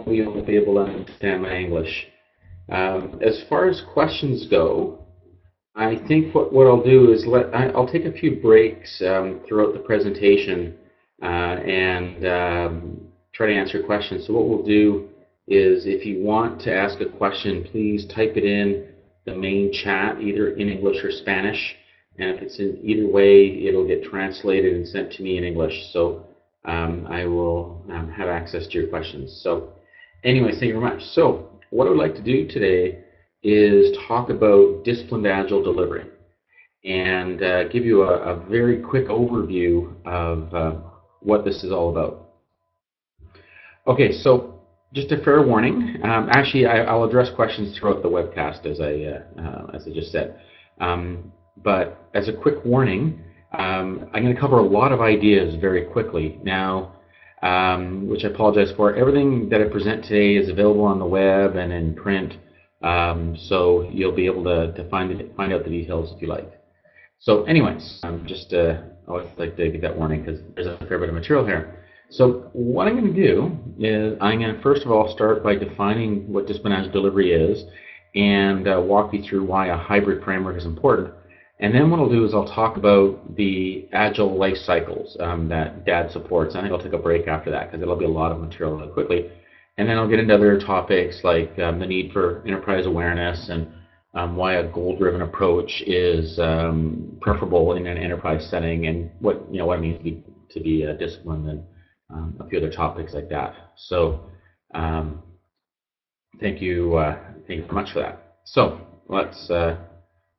probably won't be able to understand my English. As far as questions go, I think what I'll do is I'll take a few breaks throughout the presentation and try to answer questions. So what we'll do is, if you want to ask a question, please type it in the main chat, either in English or Spanish. And if it's in either way, it'll get translated and sent to me in English. So I will have access to your questions. So anyways, thank you very much. So what I would like to do today is talk about disciplined agile delivery and give you a very quick overview of what this is all about. Okay, so just a fair warning. Actually, I'll address questions throughout the webcast, as I just said. But as a quick warning, I'm going to cover a lot of ideas very quickly now, which I apologize for. Everything that I present today is available on the web and in print. So you'll be able to find out the details if you like. So anyways, I always like to give that warning because there's a fair bit of material here. So what I'm going to do is I'm going to first of all start by defining what disciplined agile delivery is and walk you through why a hybrid framework is important. And then what I'll do is I'll talk about the Agile life cycles that DAD supports. I think I'll take a break after that because it'll be a lot of material really quickly. And then I'll get into other topics like the need for enterprise awareness and why a goal-driven approach is preferable in an enterprise setting, and what it means to be disciplined, and a few other topics like that. So thank you very much for that. So let's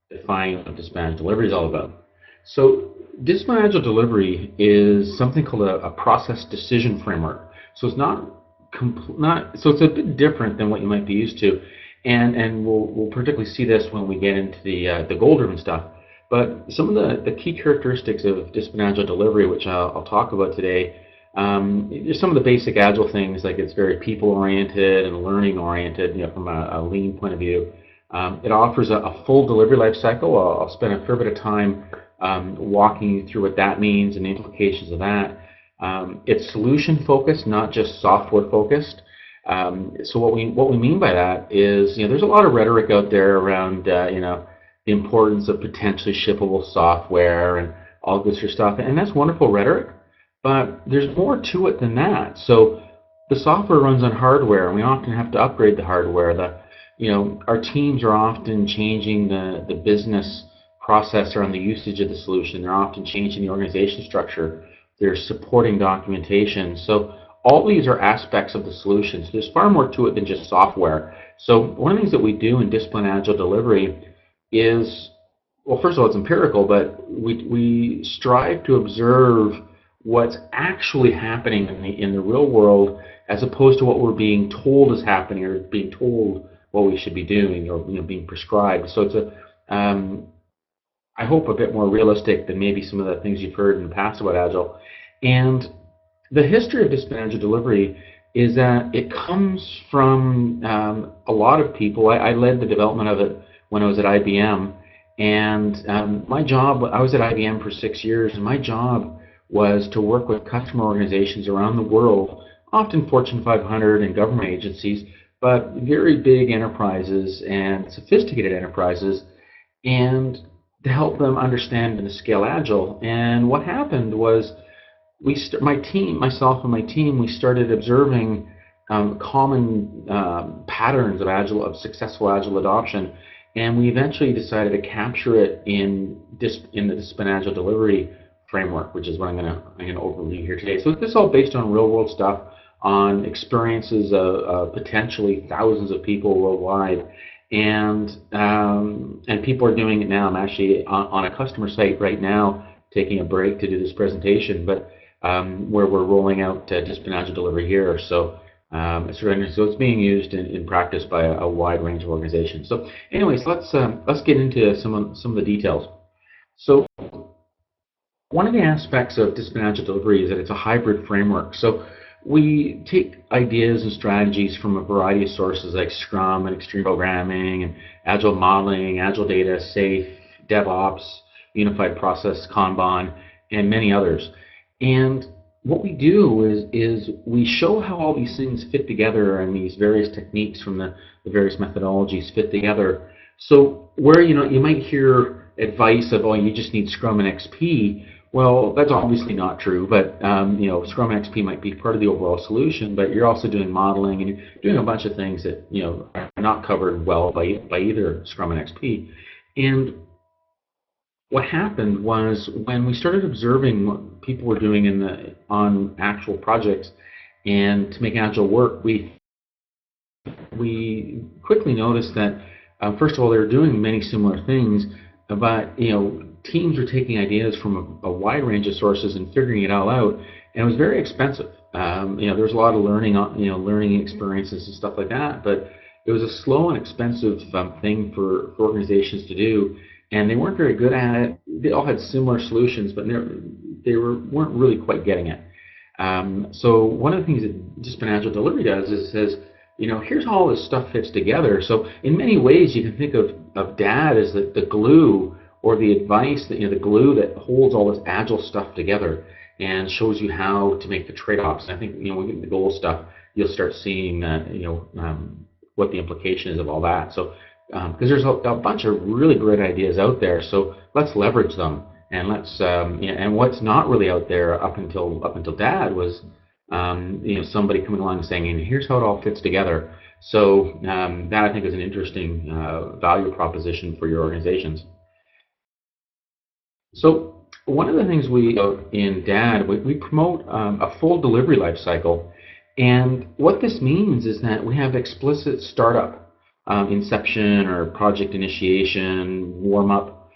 define what disciplined agile delivery is all about. So disciplined agile delivery is something called a process decision framework. So it's so it's a bit different than what you might be used to, and we'll particularly see this when we get into the goal-driven stuff. But some of the key characteristics of disciplined agile delivery, which I'll talk about today, there's some of the basic agile things, like it's very people-oriented and learning-oriented, from a lean point of view. It offers a full delivery life cycle. I'll spend a fair bit of time walking you through what that means and the implications of that. It's solution-focused, not just software-focused. So what we mean by that is, there's a lot of rhetoric out there around, the importance of potentially shippable software and all this sort of stuff, and that's wonderful rhetoric. But there's more to it than that. So the software runs on hardware, and we often have to upgrade the hardware. Our teams are often changing the business process around the usage of the solution. They're often changing the organization structure. They're supporting documentation. So all these are aspects of the solution. So there's far more to it than just software. So one of the things that we do in disciplined agile delivery is, well, first of all, it's empirical, but we strive to observe what's actually happening in the real world, as opposed to what we're being told is happening, or being told what we should be doing, or being prescribed. So it's I hope a bit more realistic than maybe some of the things you've heard in the past about Agile. And the history of disciplined agile delivery is that it comes from a lot of people. I led the development of it when I was at IBM, and my job, I was at IBM for 6 years, and my job was to work with customer organizations around the world, often Fortune 500 and government agencies, but very big enterprises and sophisticated enterprises, and to help them understand and to scale Agile. And what happened was, myself and my team, we started observing common patterns of successful Agile adoption, and we eventually decided to capture it in the disciplined agile delivery framework, which is what I'm going to overview here today. So this is all based on real-world stuff, on experiences of potentially thousands of people worldwide, and people are doing it now. I'm actually on a customer site right now, taking a break to do this presentation, but where we're rolling out disciplined agile delivery here. So it's being used in practice by a wide range of organizations. So anyways, let's get into some of the details. So one of the aspects of disciplined agile delivery is that it's a hybrid framework. So we take ideas and strategies from a variety of sources, like Scrum and extreme programming and Agile modeling, Agile data, SAFe, DevOps, unified process, Kanban, and many others. And what we do is we show how all these things fit together and these various techniques from the various methodologies fit together. So where you might hear advice of, oh, you just need Scrum and XP. Well, that's obviously not true, but Scrum and XP might be part of the overall solution, but you're also doing modeling and you're doing a bunch of things that are not covered well by either Scrum and XP. And what happened was when we started observing what people were doing on actual projects and to make Agile work, we quickly noticed that first of all, they were doing many similar things, but teams were taking ideas from a wide range of sources and figuring it all out, and it was very expensive. There was a lot of learning experiences and stuff like that, but it was a slow and expensive thing for organizations to do, and they weren't very good at it. They all had similar solutions, but they weren't really quite getting it. So one of the things that Discipline Agile Delivery does is says, here's how all this stuff fits together. So in many ways, you can think of DAD as the glue or the advice, that the glue that holds all this Agile stuff together and shows you how to make the trade-offs. And I think when we get the goal stuff, you'll start seeing what the implication is of all that. So because there's a bunch of really great ideas out there, so let's leverage them. And let's and what's not really out there up until DAD was somebody coming along and saying, and here's how it all fits together. So that I think is an interesting value proposition for your organizations. So one of the things we in DAD, we promote a full delivery life cycle, and what this means is that we have explicit startup, inception or project initiation, warm up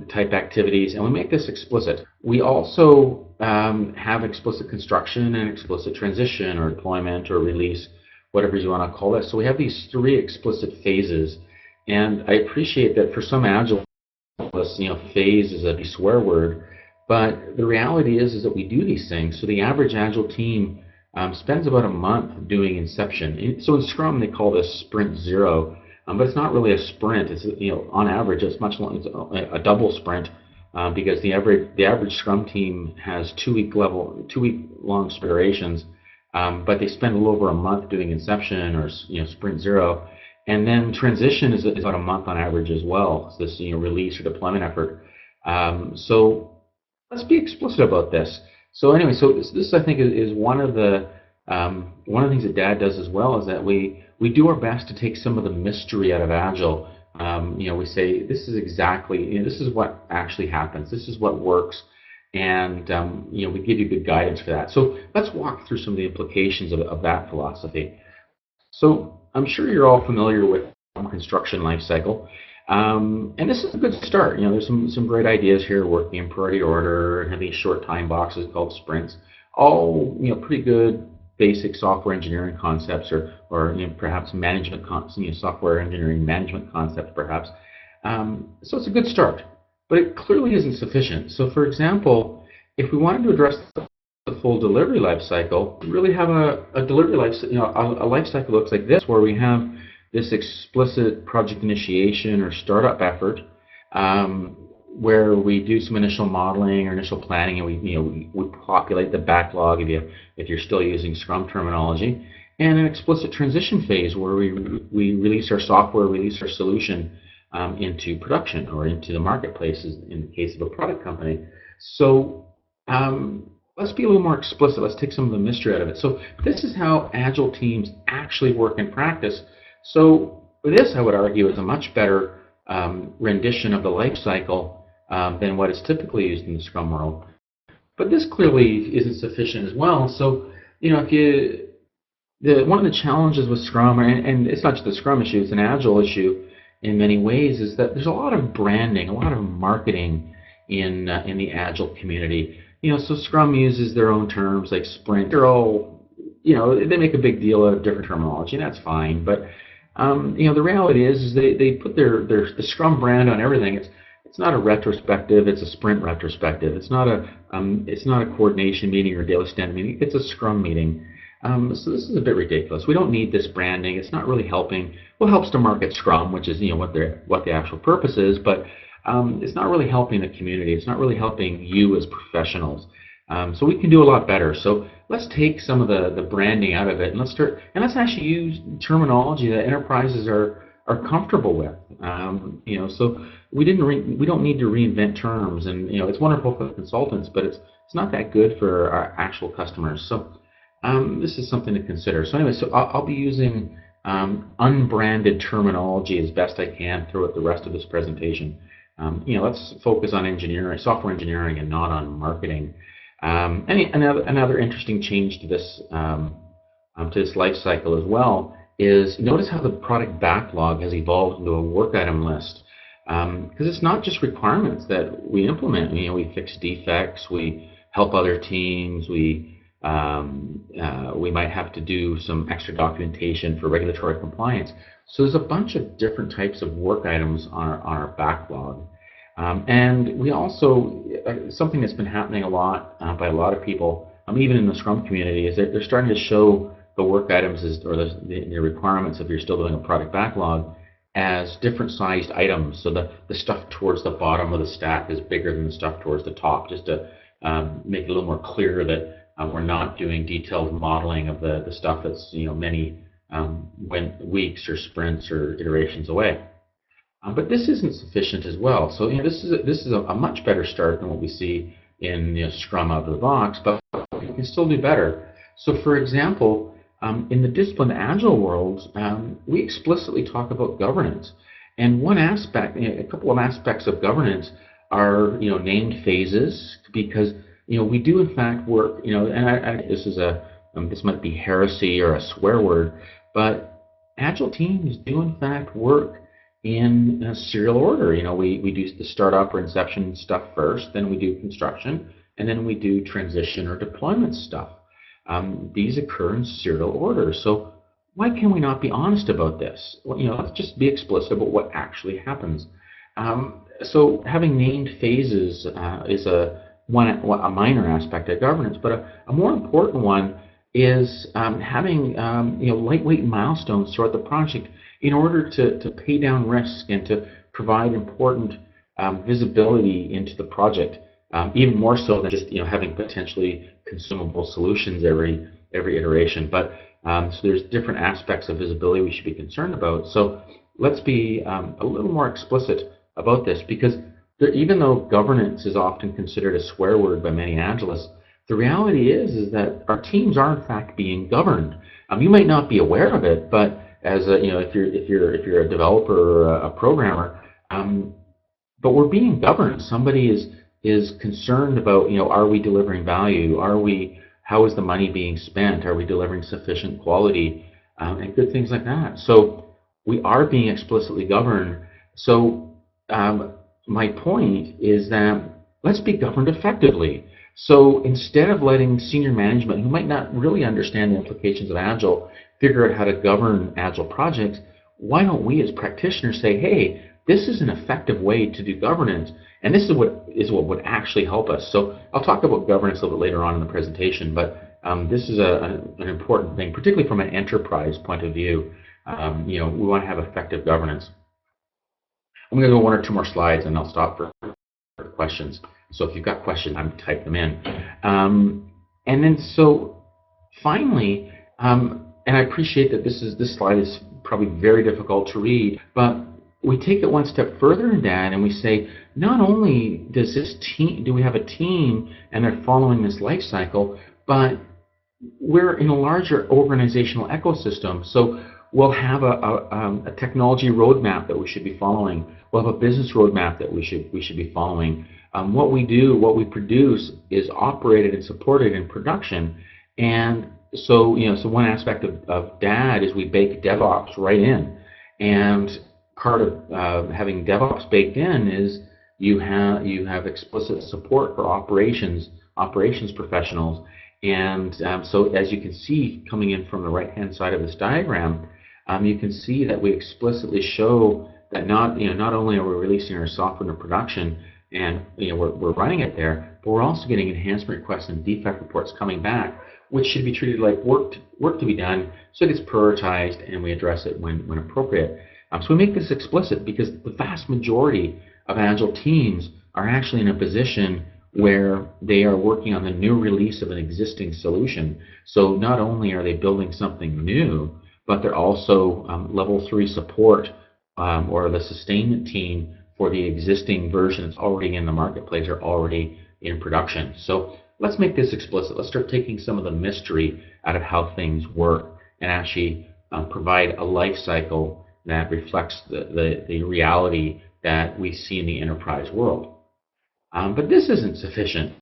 type activities, and we make this explicit. We also have explicit construction and explicit transition or deployment or release, whatever you want to call it. So we have these 3 explicit phases, and I appreciate that for some Agile, phase is a swear word, but the reality is that we do these things. So the average Agile team spends about a month doing inception. So in Scrum they call this sprint 0, but it's not really a sprint. It's on average it's much long. It's a double sprint because the average Scrum team has 2-week long iterations, but they spend a little over a month doing inception or sprint 0. And then transition is about a month on average as well. So this release or deployment effort. So let's be explicit about this. So anyway, so this I think is one of the things that DAD does as well, is that we do our best to take some of the mystery out of Agile. We say this is exactly this is what actually happens. This is what works, and we give you good guidance for that. So let's walk through some of the implications of that philosophy. So I'm sure you're all familiar with construction life cycle, and this is a good start. There's some great ideas here, working in priority order, and having short time boxes called sprints. All pretty good basic software engineering concepts, or perhaps management software engineering management concepts, perhaps. So it's a good start, but it clearly isn't sufficient. So for example, if we wanted to address the full delivery life cycle, we really have a delivery life, a life cycle looks like this, where we have this explicit project initiation or startup effort, where we do some initial modeling or initial planning, and we populate the backlog if you're still using Scrum terminology, and an explicit transition phase where we release our software, release our solution into production or into the marketplace, in the case of a product company. So let's be a little more explicit. Let's take some of the mystery out of it. So this is how Agile teams actually work in practice. So this, I would argue, is a much better rendition of the life cycle than what is typically used in the Scrum world. But this clearly isn't sufficient as well. So one of the challenges with Scrum, and it's not just a Scrum issue, it's an Agile issue in many ways, is that there's a lot of branding, a lot of marketing in the Agile community. So Scrum uses their own terms like sprint. They're all, they make a big deal out of different terminology, and that's fine. But the reality is they put the Scrum brand on everything. It's not a retrospective. It's a sprint retrospective. It's not a coordination meeting or a daily stand meeting. It's a Scrum meeting. So this is a bit ridiculous. We don't need this branding. It's not really helping. Well, it helps to market Scrum, which is what the actual purpose is, but it's not really helping the community. It's not really helping you as professionals. So we can do a lot better. So let's take some of the branding out of it, and let's actually use terminology that enterprises are comfortable with. So we don't need to reinvent terms, and it's wonderful for the consultants, but it's not that good for our actual customers. So this is something to consider. So anyway, so I'll be using unbranded terminology as best I can throughout the rest of this presentation. Let's focus on engineering, software engineering, and not on marketing. Another interesting change to this life cycle as well is notice how the product backlog has evolved into a work item list. Because it's not just requirements that we implement. We fix defects, we help other teams, we might have to do some extra documentation for regulatory compliance. So there's a bunch of different types of work items on our backlog. And we also, something that's been happening a lot by a lot of people, even in the Scrum community, is that they're starting to show the work items or the requirements, if you're still doing a product backlog, as different sized items. So the stuff towards the bottom of the stack is bigger than the stuff towards the top, just to make it a little more clear that we're not doing detailed modeling of the stuff that's many weeks or sprints or iterations away. But this isn't sufficient as well. So this is a much better start than what we see in Scrum out of the box, but we can still do better. So for example, in the discipline Agile world, we explicitly talk about governance. And one aspect, a couple of aspects of governance are named phases, because we do in fact work. This might be heresy or a swear word, but Agile teams do in fact work in a serial order. We do the startup or inception stuff first, then we do construction, and then we do transition or deployment stuff. These occur in serial order. So why can we not be honest about this? Well, let's just be explicit about what actually happens. So having named phases is a minor aspect of governance, but a more important one is having lightweight milestones throughout the project in order to pay down risk and to provide important visibility into the project, even more so than just having potentially consumable solutions every iteration. But so there's different aspects of visibility we should be concerned about. So let's be a little more explicit about this, because even though governance is often considered a swear word by many Agilists, the reality is that our teams are in fact being governed. You might not be aware of it, but as if you're a developer or a programmer, but we're being governed. Somebody is concerned about are we delivering value? How is the money being spent? Are we delivering sufficient quality and good things like that? So we are being explicitly governed. So my point is that let's be governed effectively. So instead of letting senior management, who might not really understand the implications of Agile, figure out how to govern Agile projects, why don't we as practitioners say, hey, this is an effective way to do governance, and this is what would actually help us. So I'll talk about governance a little bit later on in the presentation, but this is an important thing, particularly from an enterprise point of view. We want to have effective governance. I'm going to go one or two more slides, and I'll stop for questions. So if you've got questions, type them in. And then so finally, and I appreciate that this slide is probably very difficult to read, but we take it one step further in that, and we say, not only do we have a team and they're following this life cycle, but we're in a larger organizational ecosystem. So we'll have a technology roadmap that we should be following. We'll have a business roadmap that we should be following. What we produce is operated and supported in production. And so one aspect of DAD is we bake DevOps right in. And part of having DevOps baked in is you have explicit support for operations professionals. And so as you can see coming in from the right-hand side of this diagram, you can see that we explicitly show that not only are we releasing our software into production and we're running it there, but we're also getting enhancement requests and defect reports coming back, which should be treated like work to be done, so it gets prioritized and we address it when appropriate. So we make this explicit because the vast majority of Agile teams are actually in a position where they are working on the new release of an existing solution. So not only are they building something new, but they're also level 3 support or the sustainment team for the existing version that's already in the marketplace or already in production. So let's make this explicit. Let's start taking some of the mystery out of how things work and actually provide a life cycle that reflects the reality that we see in the enterprise world. But this isn't sufficient.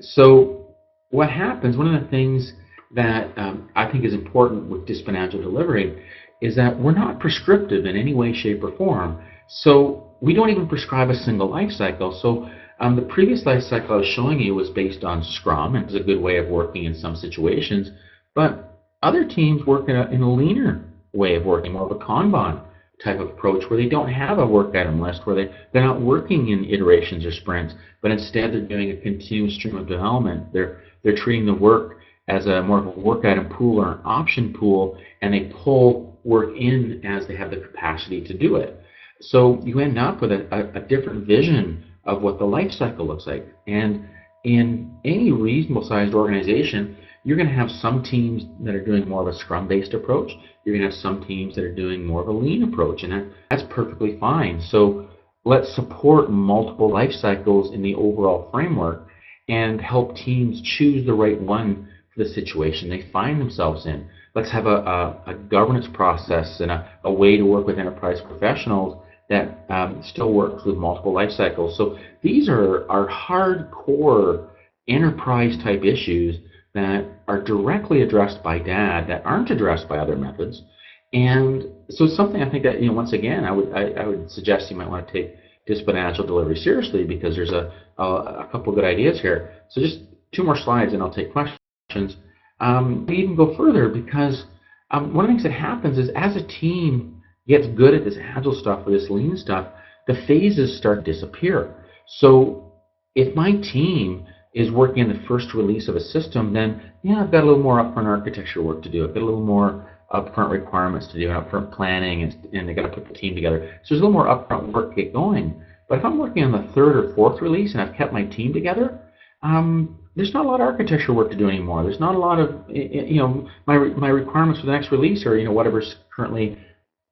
So what happens, one of the things that I think is important with disciplined agile delivery is that we're not prescriptive in any way, shape, or form. So we don't even prescribe a single life cycle. So the previous life cycle I was showing you was based on Scrum, and it's a good way of working in some situations. But other teams work in a leaner way of working, more of a Kanban type of approach where they don't have a work item list, where they're not working in iterations or sprints, but instead they're doing a continuous stream of development. They're treating the work as a more of a work item pool or an option pool, and they pull work in as they have the capacity to do it. So you end up with a different vision of what the life cycle looks like. And in any reasonable sized organization, you're going to have some teams that are doing more of a Scrum-based approach. You're going to have some teams that are doing more of a lean approach, and that's perfectly fine. So let's support multiple life cycles in the overall framework and help teams choose the right one for the situation they find themselves in. Let's have a governance process and a way to work with enterprise professionals that still works with multiple life cycles. So these are hardcore enterprise type issues that are directly addressed by DAD that aren't addressed by other methods. And so it's something I think that, once again, I would suggest you might want to take disciplined agile delivery seriously, because there's a couple of good ideas here. So just 2 more slides and I'll take questions. We even go further, because one of the things that happens is as a team gets good at this agile stuff or this lean stuff, the phases start to disappear. So if my team is working on the first release of a system, then I've got a little more upfront architecture work to do. I've got a little more upfront requirements to do, and upfront planning, and they've got to put the team together. So there's a little more upfront work to get going. But if I'm working on the 3rd or 4th release and I've kept my team together, there's not a lot of architecture work to do anymore. There's not a lot of, my requirements for the next release are, whatever's currently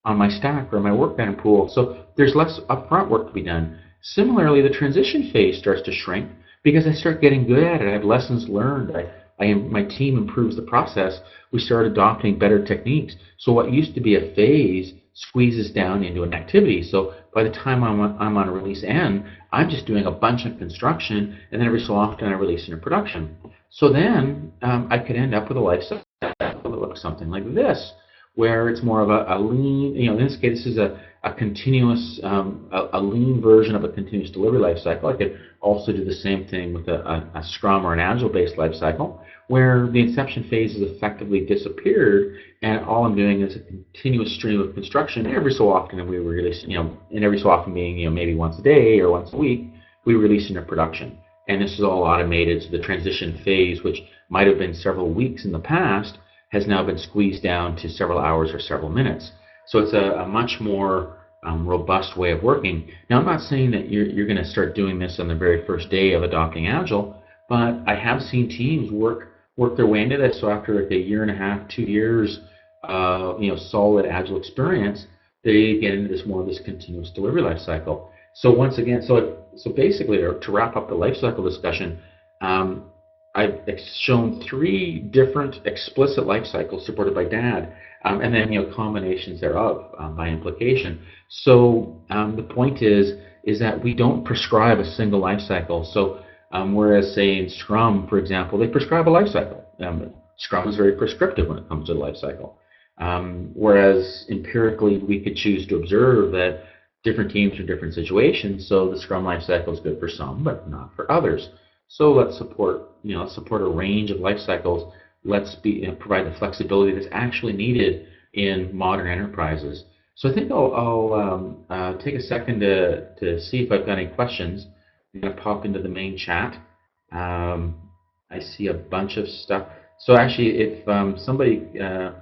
on my stack or my work item pool. So there's less upfront work to be done. Similarly, the transition phase starts to shrink, because I start getting good at it. I have lessons learned. My team improves the process. We start adopting better techniques. So what used to be a phase squeezes down into an activity. So by the time I'm on release N, I'm just doing a bunch of construction, and then every so often I release into production. So then I could end up with a life cycle that looks something like this, where it's more of a lean, in this case, this is a continuous, a lean version of a continuous delivery life cycle. I could also do the same thing with a Scrum or an Agile-based life cycle, where the inception phase has effectively disappeared, and all I'm doing is a continuous stream of construction. And every so often, we release, and every so often being, maybe once a day or once a week, we release into production. And this is all automated, so the transition phase, which might have been several weeks in the past, has now been squeezed down to several hours or several minutes. So it's a much more robust way of working. Now, I'm not saying that you're going to start doing this on the very first day of adopting Agile, but I have seen teams work their way into this. So after like a year and a half, 2 years, solid Agile experience, they get into this continuous delivery life cycle. So once again, so basically, to wrap up the life cycle discussion, I've shown 3 different explicit life cycles supported by DAD, and then combinations thereof by implication. So the point is that we don't prescribe a single life cycle. So whereas, say, in Scrum, for example, they prescribe a life cycle. Scrum is very prescriptive when it comes to the life cycle. Whereas empirically, we could choose to observe that different teams are different situations. So the Scrum life cycle is good for some, but not for others. So let's support a range of life cycles. Let's provide the flexibility that's actually needed in modern enterprises. So I think I'll take a second to see if I've got any questions. I'm going to pop into the main chat. I see a bunch of stuff. So actually, if somebody, I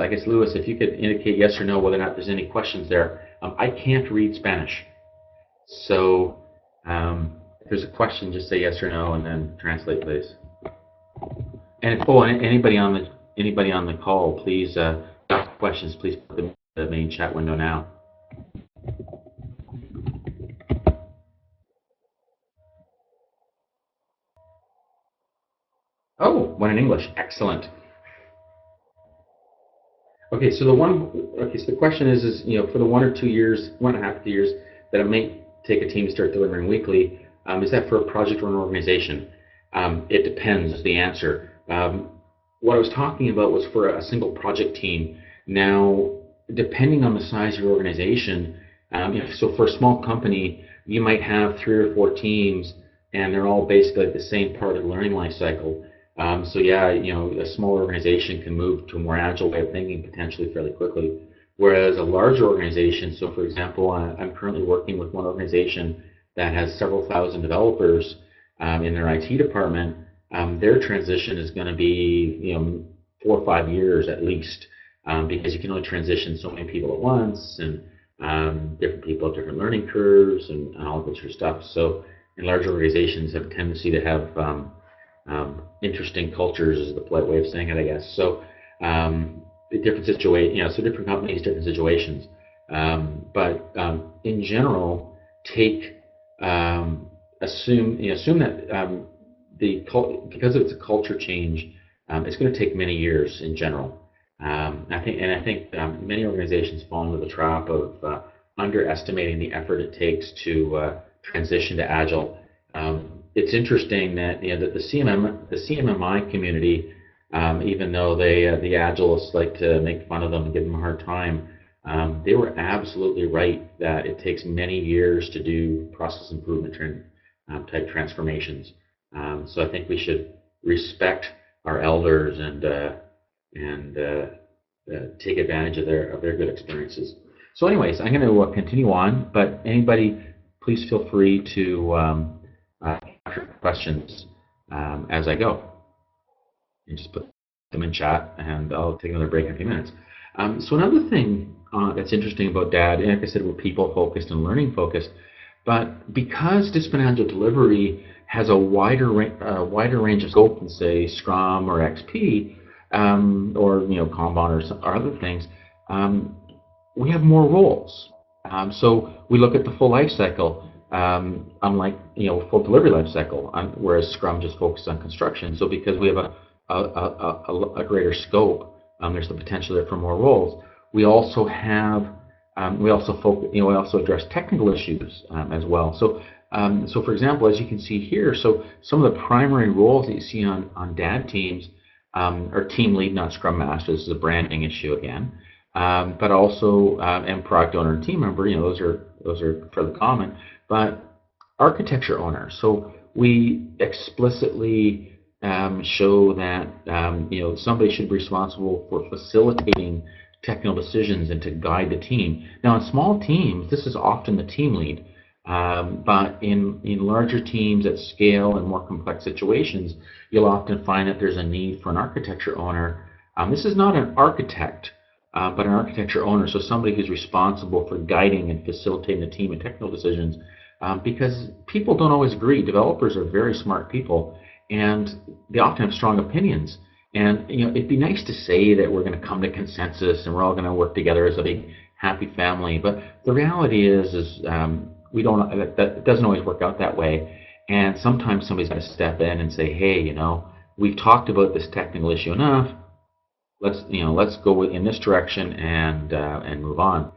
guess Lewis, if you could indicate yes or no whether or not there's any questions there. I can't read Spanish, so If there's a question, just say yes or no, and then translate, please. And oh, anybody on the call, please ask questions. Please put them in the main chat window now. Oh, one in English. Excellent. Okay, so the question is for the 1 or 2 years, 1.5 2 years that it may take a team to start delivering weekly, is that for a project or an organization? It depends is the answer. What I was talking about was for a single project team. Now, depending on the size of your organization, so for a small company, you might have 3 or 4 teams, and they're all basically at the same part of the learning life cycle. So yeah, a small organization can move to a more agile way of thinking potentially fairly quickly. Whereas a larger organization, so for example, I'm currently working with one organization that has several thousand developers in their IT department. Their transition is going to be 4 or 5 years at least, because you can only transition so many people at once, and different people have different learning curves and all that sort of stuff. So, and large organizations have a tendency to have interesting cultures, is the polite way of saying it, I guess. So, different so different companies, different situations. But in general, take assume that because it's a culture change, it's going to take many years in general. I think many organizations fall into the trap of underestimating the effort it takes to transition to Agile. It's interesting that that the CMMI community, even though the Agilists like to make fun of them and give them a hard time, they were absolutely right that it takes many years to do process improvement type transformations. So I think we should respect our elders and take advantage of their good experiences. So, anyways, I'm going to continue on, but anybody, please feel free to ask questions as I go. You just put them in chat, and I'll take another break in a few minutes. So another thing that's interesting about DAD, and like I said, we're people focused and learning focused, but because Discipline Agile Delivery has a wider range of scope than say Scrum or XP, or Kanban or other things, we have more roles. So we look at the full life cycle, unlike full delivery life cycle, whereas Scrum just focuses on construction. So because we have a greater scope, there's the potential there for more roles. We also have we also address technical issues as well. So for example, as you can see here, so some of the primary roles that you see on DAD teams are team lead, not Scrum Master. This is a branding issue again, but also and product owner and team member. Those are fairly common. But architecture owner. So we explicitly show that somebody should be responsible for facilitating technical decisions and to guide the team. Now, in small teams, this is often the team lead. But in larger teams at scale and more complex situations, you'll often find that there's a need for an architecture owner. This is not an architect, but an architecture owner, so somebody who's responsible for guiding and facilitating the team in technical decisions, because people don't always agree. Developers are very smart people, and they often have strong opinions. And it'd be nice to say that we're going to come to consensus and we're all going to work together as a big happy family, but the reality is we don't. That doesn't always work out that way, and sometimes somebody's got to step in and say, "Hey, we've talked about this technical issue enough. Let's go in this direction and move on."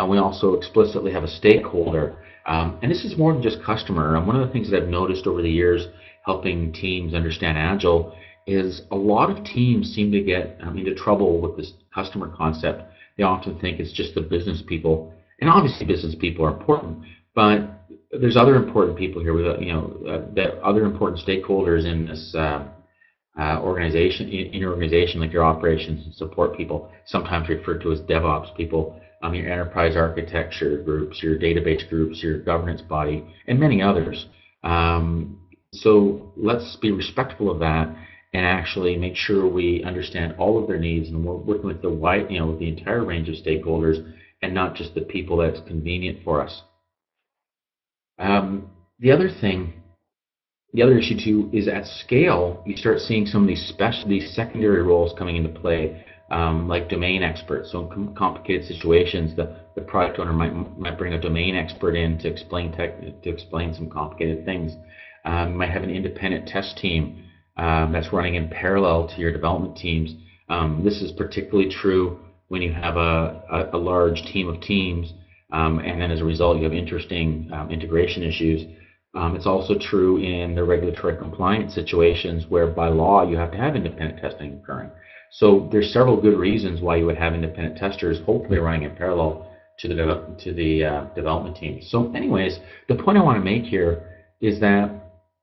We also explicitly have a stakeholder, and this is more than just customer. And one of the things that I've noticed over the years, helping teams understand Agile, is a lot of teams seem to get into trouble with this customer concept. They often think it's just the business people, and obviously business people are important. But there's other important people here. That other important stakeholders in this organization, in your organization, like your operations and support people, sometimes referred to as DevOps people, your enterprise architecture groups, your database groups, your governance body, and many others. So let's be respectful of that and actually make sure we understand all of their needs, and we're working with with the entire range of stakeholders, and not just the people that's convenient for us. The other thing, the other issue too, is at scale, you start seeing some of these secondary roles coming into play, like domain experts. So in complicated situations, the product owner might bring a domain expert in to explain some complicated things. You might have an independent test team that's running in parallel to your development teams. This is particularly true when you have a large team of teams, and then as a result you have interesting integration issues. It's also true in the regulatory compliance situations where by law you have to have independent testing occurring. So there's several good reasons why you would have independent testers hopefully running in parallel to the development team. So anyways, the point I want to make here is that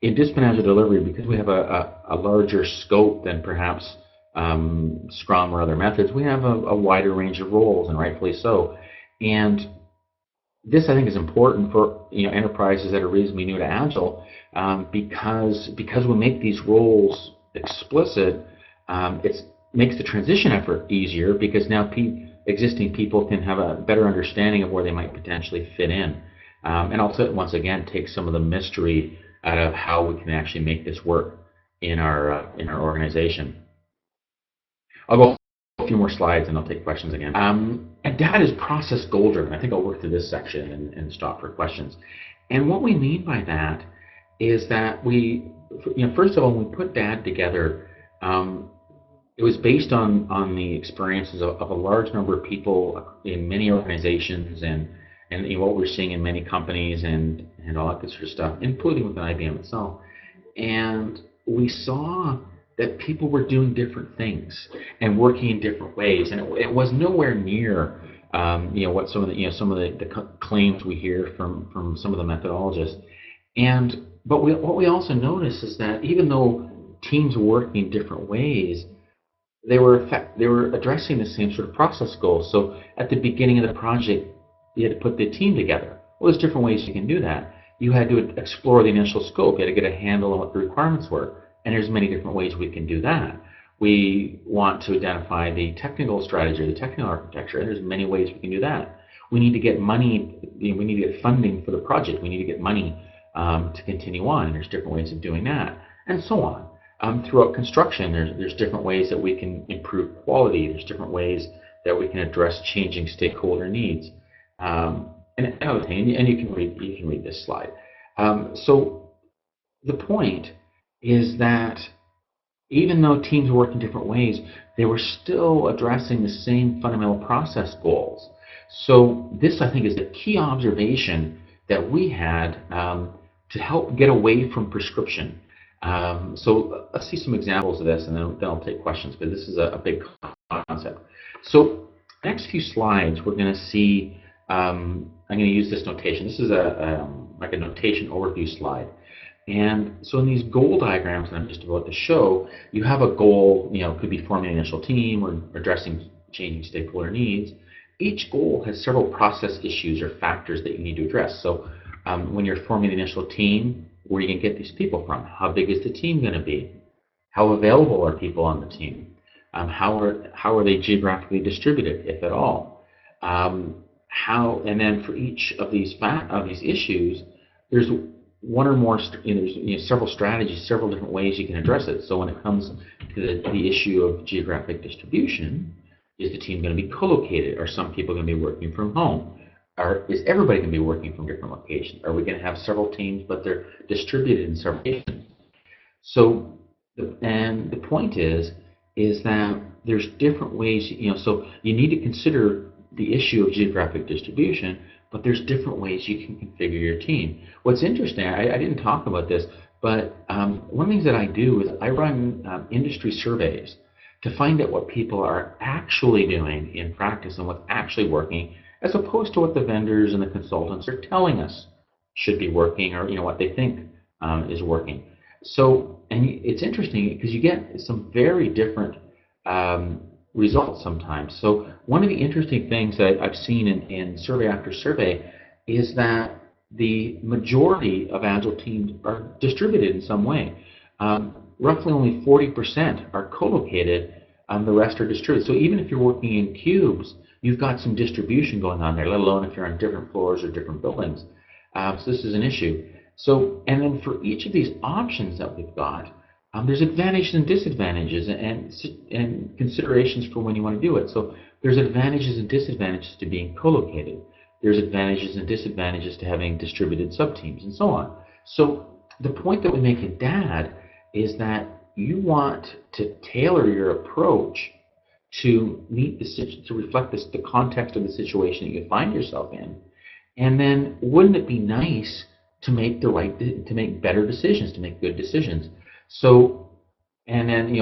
in disciplined agile delivery, because we have a larger scope than perhaps Scrum or other methods, we have a wider range of roles, and rightfully so. And this, I think, is important for enterprises that are reasonably new to Agile, because we make these roles explicit. It makes the transition effort easier because now existing people can have a better understanding of where they might potentially fit in, and also once again take some of the mystery out of how we can actually make this work in our organization. I'll go a few more slides and I'll take questions again. And that is process goal driven. I think I'll work through this section and stop for questions. And what we mean by that is that first of all, when we put DAD together, it was based on the experiences of a large number of people in many organizations and what we're seeing in many companies and all that good sort of stuff, including within IBM itself. And we saw that people were doing different things and working in different ways, and it was nowhere near what some of the claims we hear from some of the methodologists. But what we also noticed is that even though teams were working in different ways, they were addressing the same sort of process goals. So at the beginning of the project, you had to put the team together. Well, there's different ways you can do that. You had to explore the initial scope. You had to get a handle on what the requirements were. And there's many different ways we can do that. We want to identify the technical strategy, the technical architecture, and there's many ways we can do that. We need to get money, we need to get funding for the project. We need to get money to continue on, and there's different ways of doing that, and so on. Throughout construction, there's different ways that we can improve quality. There's different ways that we can address changing stakeholder needs. And another thing, and you can read this slide. So the point is that even though teams work in different ways, they were still addressing the same fundamental process goals. So this, I think, is the key observation that we had to help get away from prescription. So let's see some examples of this, and then I'll take questions, because this is a big concept. So next few slides, we're going to see, I'm going to use this notation. This is like a notation overview slide. And so in these goal diagrams that I'm just about to show, you have a goal, it could be forming an initial team or addressing changing stakeholder needs. Each goal has several process issues or factors that you need to address. So when you're forming the initial team, where are you going to get these people from? How big is the team going to be? How available are people on the team? How are they geographically distributed, if at all? And then for each of these issues, there's one or more, there's several strategies, several different ways you can address it. So when it comes to the issue of geographic distribution, is the team going to be co-located? Are some people going to be working from home? Is everybody going to be working from different locations? Are we going to have several teams, but they're distributed in several locations? So, the point is that there's different ways, so you need to consider the issue of geographic distribution, but there's different ways you can configure your team. What's interesting, I didn't talk about this, but one of the things that I do is I run industry surveys to find out what people are actually doing in practice and what's actually working, as opposed to what the vendors and the consultants are telling us should be working, or what they think is working. So, and it's interesting because you get some very different results sometimes. So one of the interesting things that I've seen in survey after survey is that the majority of Agile teams are distributed in some way. Roughly only 40% are co-located, the rest are distributed. So even if you're working in cubes, you've got some distribution going on there, let alone if you're on different floors or different buildings. So this is an issue. So, and then for each of these options that we've got, there's advantages and disadvantages and considerations for when you want to do it. So there's advantages and disadvantages to being co-located. There's advantages and disadvantages to having distributed subteams and so on. So the point that we make at DAD is that you want to tailor your approach to meet to reflect the context of the situation that you find yourself in. And then wouldn't it be nice to make to make better decisions, to make good decisions? So, and then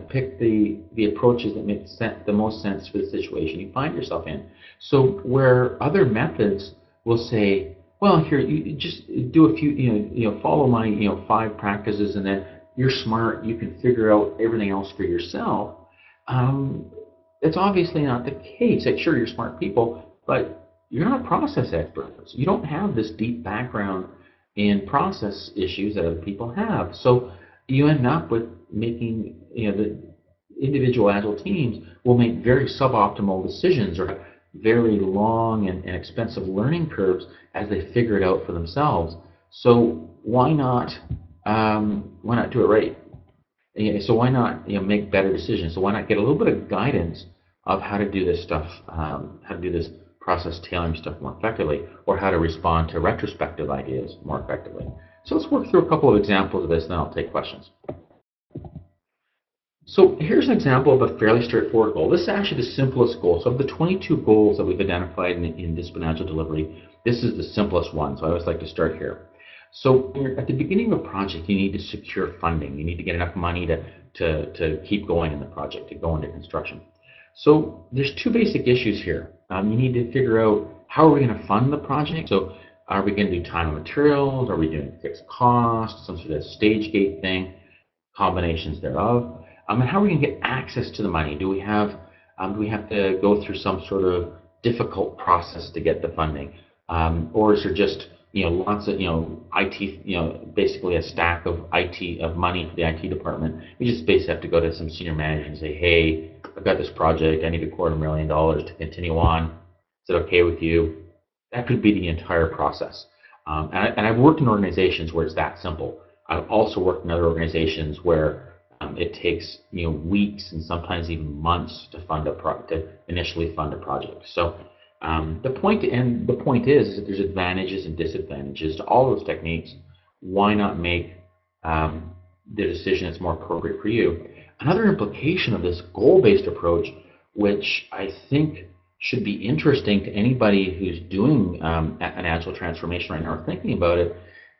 pick the approaches that make the most sense for the situation you find yourself in. So where other methods will say, well, here you just do a few, follow my 5 practices, and then you're smart, you can figure out everything else for yourself. It's obviously not the case. Like, sure, you're smart people, but you're not process experts. You don't have this deep background in process issues that other people have. So you end up with making, the individual Agile teams will make very suboptimal decisions or very long and expensive learning curves as they figure it out for themselves. So why not do it right? So why not make better decisions? So why not get a little bit of guidance of how to do this stuff, how to do this process tailoring stuff more effectively, or how to respond to retrospective ideas more effectively. So let's work through a couple of examples of this, and then I'll take questions. So here's an example of a fairly straightforward goal. This is actually the simplest goal. So of the 22 goals that we've identified in Discipline Agile delivery, this is the simplest one. So I always like to start here. So at the beginning of a project, you need to secure funding. You need to get enough money to keep going in the project, to go into construction. So there's 2 basic issues here. You need to figure out, how are we going to fund the project? So are we going to do time and materials? Are we doing fixed costs, some sort of stage gate thing, combinations thereof? And how are we going to get access to the money? Do we have to go through some sort of difficult process to get the funding? Or is there just lots of IT, basically a stack of money for the IT department? We just basically have to go to some senior manager and say, hey, I've got this project, I need $250,000 to continue on. Is it okay with you? That could be the entire process. And I've worked in organizations where it's that simple. I've also worked in other organizations where it takes weeks and sometimes even months to initially fund a project. So the point is that there's advantages and disadvantages to all those techniques. Why not make the decision that's more appropriate for you? Another implication of this goal-based approach, which I think should be interesting to anybody who's doing an Agile transformation right now or thinking about it,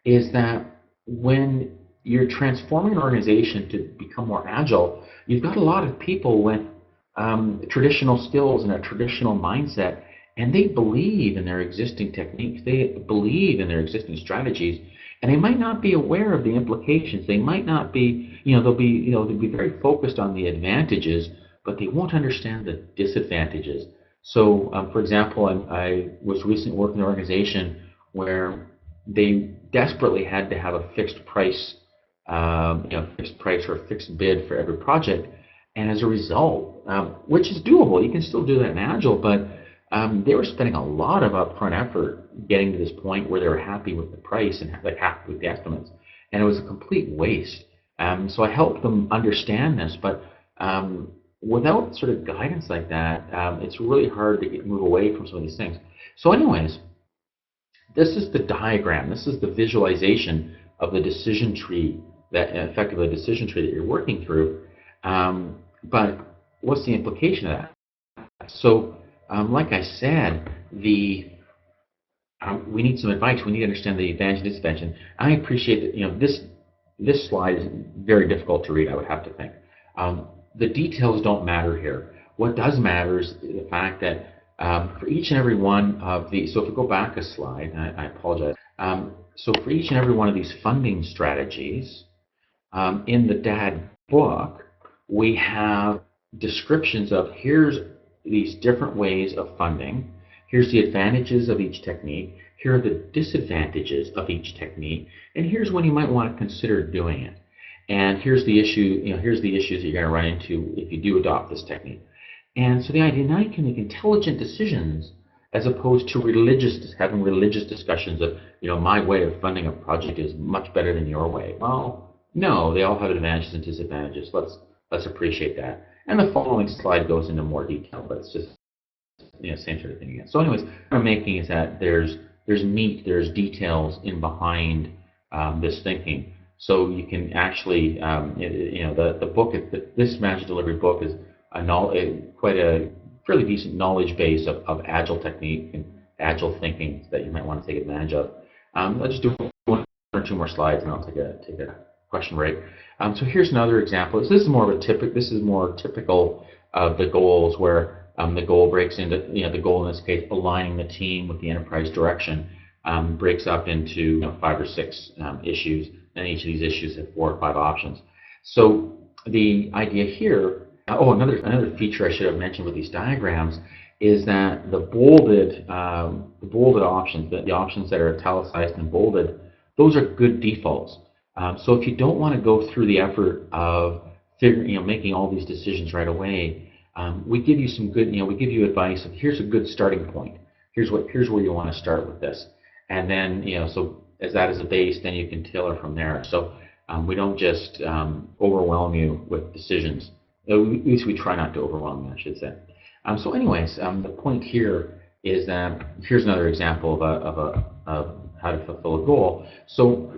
is that when you're transforming an organization to become more Agile, you've got a lot of people with traditional skills and a traditional mindset, and they believe in their existing techniques, they believe in their existing strategies, and they might not be aware of the implications. They might not be, they'll be very focused on the advantages, but they won't understand the disadvantages. So, for example, I was recently working in an organization where they desperately had to have a fixed price, fixed price or a fixed bid for every project, and as a result, which is doable, you can still do that in Agile, but they were spending a lot of upfront effort getting to this point where they were happy with the price and happy with the estimates, and it was a complete waste. So I helped them understand this, but without sort of guidance like that, it's really hard to move away from some of these things. So anyways, this is the diagram. This is the visualization of the decision tree, effectively the decision tree that you're working through. But what's the implication of that? So like I said, we need some advice. We need to understand the advantage and disadvantage. I appreciate that this slide is very difficult to read, I would have to think. The details don't matter here. What does matter is the fact that for each and every one of these, so if we go back a slide, I apologize. So for each and every one of these funding strategies, in the DAD book, we have descriptions of here's these different ways of funding, here's the advantages of each technique, here are the disadvantages of each technique, and here's when you might want to consider doing it. And here's the issue, here's the issues that you're going to run into if you do adopt this technique. And so the idea now you can make intelligent decisions as opposed to having religious discussions of, my way of funding a project is much better than your way. Well, no, they all have advantages and disadvantages. Let's appreciate that. And the following slide goes into more detail, but it's just, same sort of thing again. So anyways, what I'm making is that there's meat, there's details in behind this thinking. So you can actually, the book, this Managed Delivery book is quite a fairly decent knowledge base of Agile technique and Agile thinking that you might want to take advantage of. Let's just do one or two more slides, and I'll take a question break. So here's another example. This is more typical of the goals, where the goal breaks into, the goal in this case, aligning the team with the enterprise direction, breaks up into 5 or 6 issues, and each of these issues have 4 or 5 options. So the idea here, another feature I should have mentioned with these diagrams is that the bolded options, the options that are italicized and bolded, those are good defaults. So if you don't want to go through the effort of making all these decisions right away, we give you some good, we give you advice of, here's a good starting point. Here's where you want to start with this, and then so as that is a base, then you can tailor from there. So we don't just overwhelm you with decisions. At least we try not to overwhelm you, I should say. So anyways, the point here is that here's another example of how to fulfill a goal. So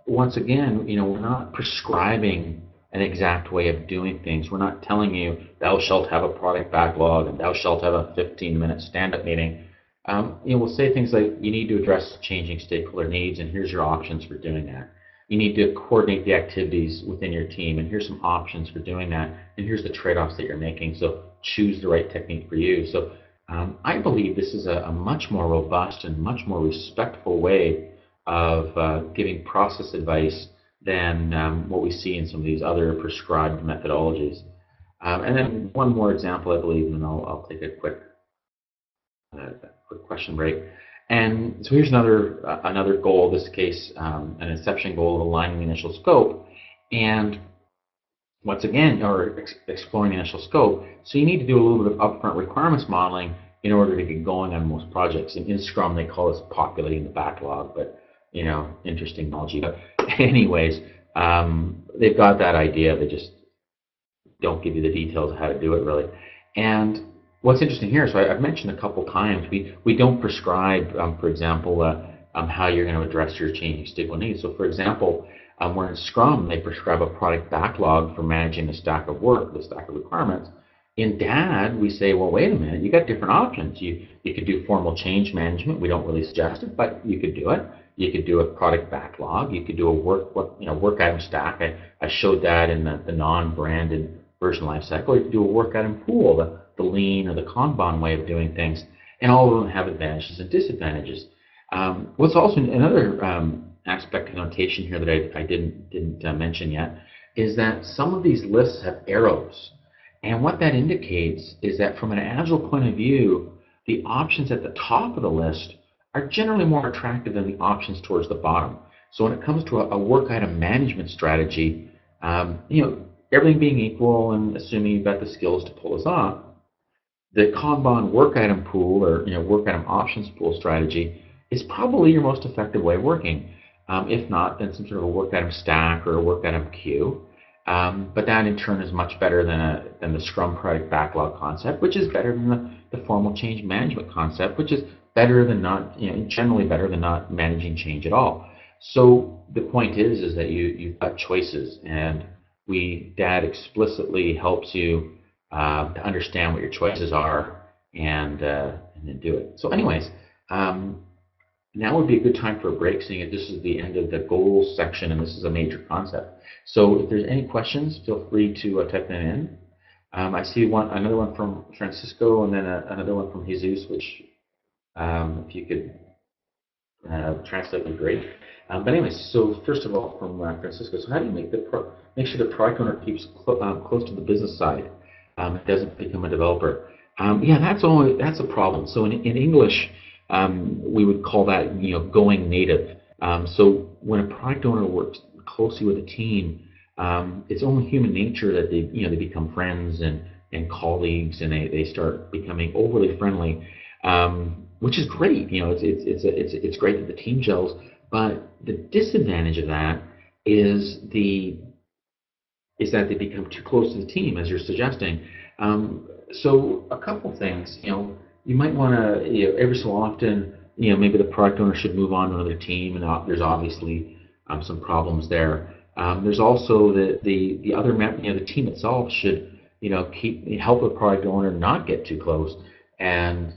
once again, we're not prescribing an exact way of doing things. We're not telling you, thou shalt have a product backlog and thou shalt have a 15-minute stand-up meeting. We'll say things like, you need to address changing stakeholder needs, and here's your options for doing that. You need to coordinate the activities within your team, and here's some options for doing that, and here's the trade-offs that you're making, so choose the right technique for you. So I believe this is a much more robust and much more respectful way of giving process advice than what we see in some of these other prescribed methodologies. And then one more example, I believe, and then I'll take a quick question break. And so here's another goal, in this case, an inception goal of aligning the initial scope. And once again, or exploring the initial scope, so you need to do a little bit of upfront requirements modeling in order to get going on most projects. And in Scrum, they call this populating the backlog, but interesting analogy. But anyways, they've got that idea. They just don't give you the details of how to do it, really. And what's interesting here, so I've mentioned a couple times, we don't prescribe, for example, how you're going to address your changing stakeholder needs. So for example, where in Scrum they prescribe a product backlog for managing the stack of work, the stack of requirements. In DAD, we say, well, wait a minute, you got different options. You could do formal change management. We don't really suggest it, but you could do it. You could do a product backlog. You could do a work item stack. I showed that in the non-branded version lifecycle. You could do a work item pool, the lean or the Kanban way of doing things, and all of them have advantages and disadvantages. What's also another aspect of notation here that I didn't mention yet is that some of these lists have arrows. And what that indicates is that from an Agile point of view, the options at the top of the list are generally more attractive than the options towards the bottom. So when it comes to a work item management strategy, everything being equal and assuming you've got the skills to pull this off, the Kanban work item pool or work item options pool strategy is probably your most effective way of working. If not, then some sort of a work item stack or a work item queue. But that in turn is much better than the Scrum product backlog concept, which is better than the formal change management concept, which is better than not, generally better than not managing change at all. So the point is that you've got choices, and DAD explicitly helps you to understand what your choices are and then do it. So anyways, now would be a good time for a break, seeing as this is the end of the goals section and this is a major concept. So if there's any questions, feel free to type them in. I see another one from Francisco and then another one from Jesus, which if you could translate would be great. But anyways, so first of all, from Francisco, so how do you make sure the product owner keeps close to the business side? It doesn't become a developer. Yeah, that's a problem. So in English, we would call that going native. So when a product owner works closely with a team, it's only human nature that they become friends and colleagues, and they start becoming overly friendly. which is great. It's great that the team gels, but the disadvantage of that is that they become too close to the team, as you're suggesting. So a couple things, you might want to, every so often, maybe the product owner should move on to another team, and there's obviously some problems there. There's also the other, the team itself should, help the product owner not get too close, and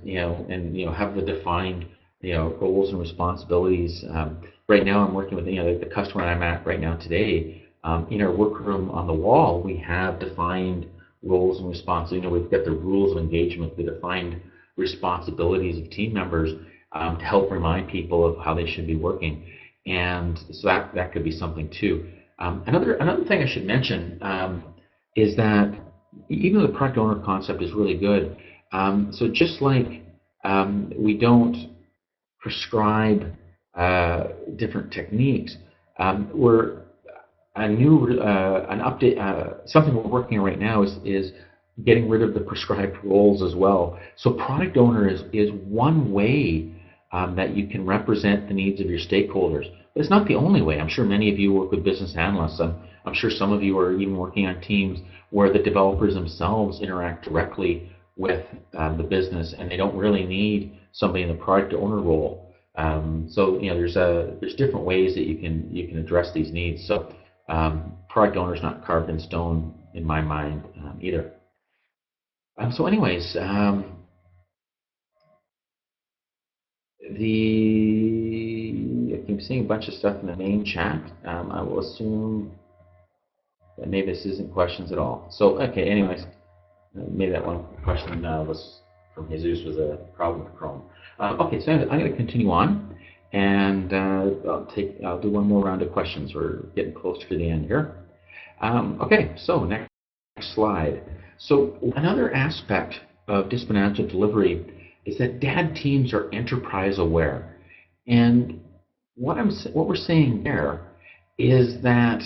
have the defined, roles and responsibilities. Right now, I'm working with the customer I'm at right now today. In our workroom on the wall, we have defined roles and responsibilities. We've got the rules of engagement, the defined responsibilities of team members to help remind people of how they should be working. And so that could be something too. Another thing I should mention is that even though the product owner concept is really good, so just like we don't prescribe different techniques, we're an update, something we're working on right now is getting rid of the prescribed roles as well. So product owner is one way that you can represent the needs of your stakeholders. But it's not the only way. I'm sure many of you work with business analysts. I'm sure some of you are even working on teams where the developers themselves interact directly with the business, and they don't really need somebody in the product owner role. So there's different ways that you can address these needs. So product owner is not carved in stone in my mind either. So anyways, I'm seeing a bunch of stuff in the main chat. I will assume that maybe this isn't questions at all. So okay, anyways, maybe that one question was from Jesus was a problem with Chrome. Okay, so I'm going to continue on, and I'll do one more round of questions. We're getting close to the end here. Okay, so next slide. So another aspect of disciplined agile delivery is that DAD teams are enterprise aware, and what we're saying there is that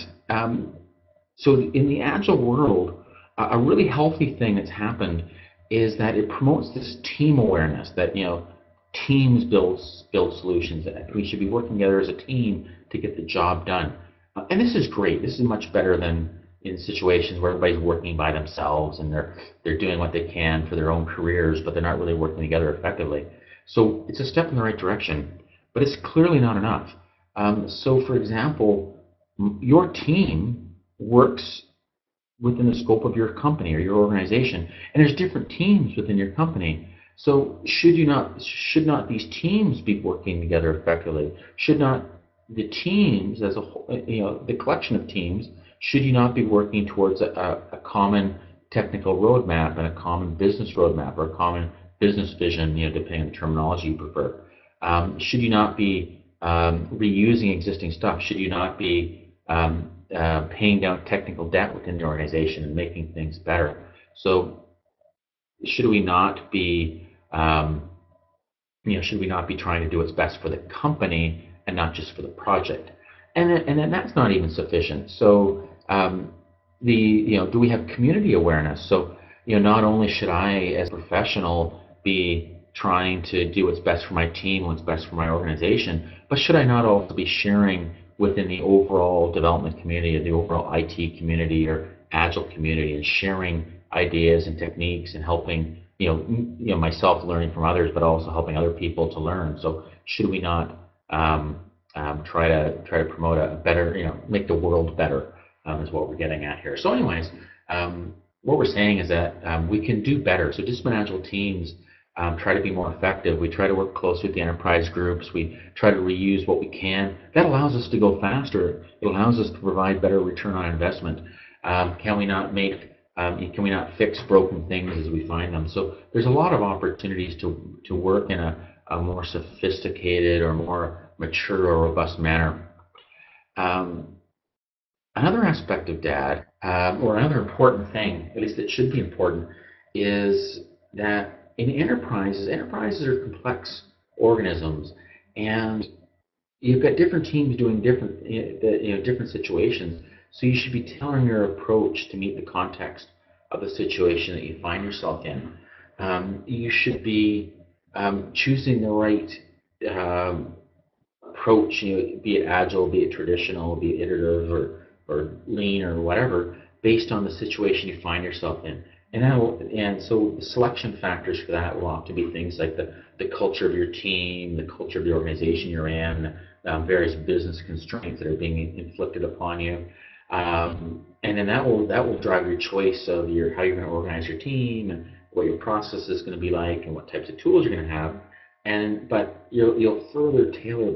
so in the agile world, a really healthy thing that's happened is that it promotes this team awareness that teams build solutions, that we should be working together as a team to get the job done. And this is great. This is much better than in situations where everybody's working by themselves and they're doing what they can for their own careers, but they're not really working together effectively. So it's a step in the right direction, but it's clearly not enough. So for example, your team works within the scope of your company or your organization, and there's different teams within your company. So should not these teams be working together effectively? Should not the teams as a whole, the collection of teams, should you not be working towards a common technical roadmap and a common business roadmap or a common business vision, depending on the terminology you prefer? Should you not be reusing existing stuff? Should you not be paying down technical debt within the organization and making things better? So should we not be should we not be trying to do what's best for the company and not just for the project? And then that's not even sufficient. So do we have community awareness? So not only should I as a professional be trying to do what's best for my team, what's best for my organization, but should I not also be sharing within the overall development community or the overall IT community or Agile community and sharing ideas and techniques and helping myself learning from others, but also helping other people to learn? So should we not try to promote a better, make the world better, is what we're getting at here. So anyways, what we're saying is that we can do better. So disciplined agile teams try to be more effective. We try to work closely with the enterprise groups. We try to reuse what we can. That allows us to go faster. It allows us to provide better return on investment. Can we not fix broken things as we find them? So there's a lot of opportunities to work in a more sophisticated or more mature or robust manner. Another aspect of DAD, or another important thing, at least it should be important, is that in enterprises are complex organisms, and you've got different teams doing different situations. So you should be tailoring your approach to meet the context of the situation that you find yourself in. You should be choosing the right um, approach, be it agile, be it traditional, be it iterative or lean or whatever, based on the situation you find yourself in. And so the selection factors for that will often be things like the culture of your team, the culture of the organization you're in, various business constraints that are being inflicted upon you. And then that will drive your choice of how you're going to organize your team and what your process is going to be like and what types of tools you're going to have. But you'll further tailor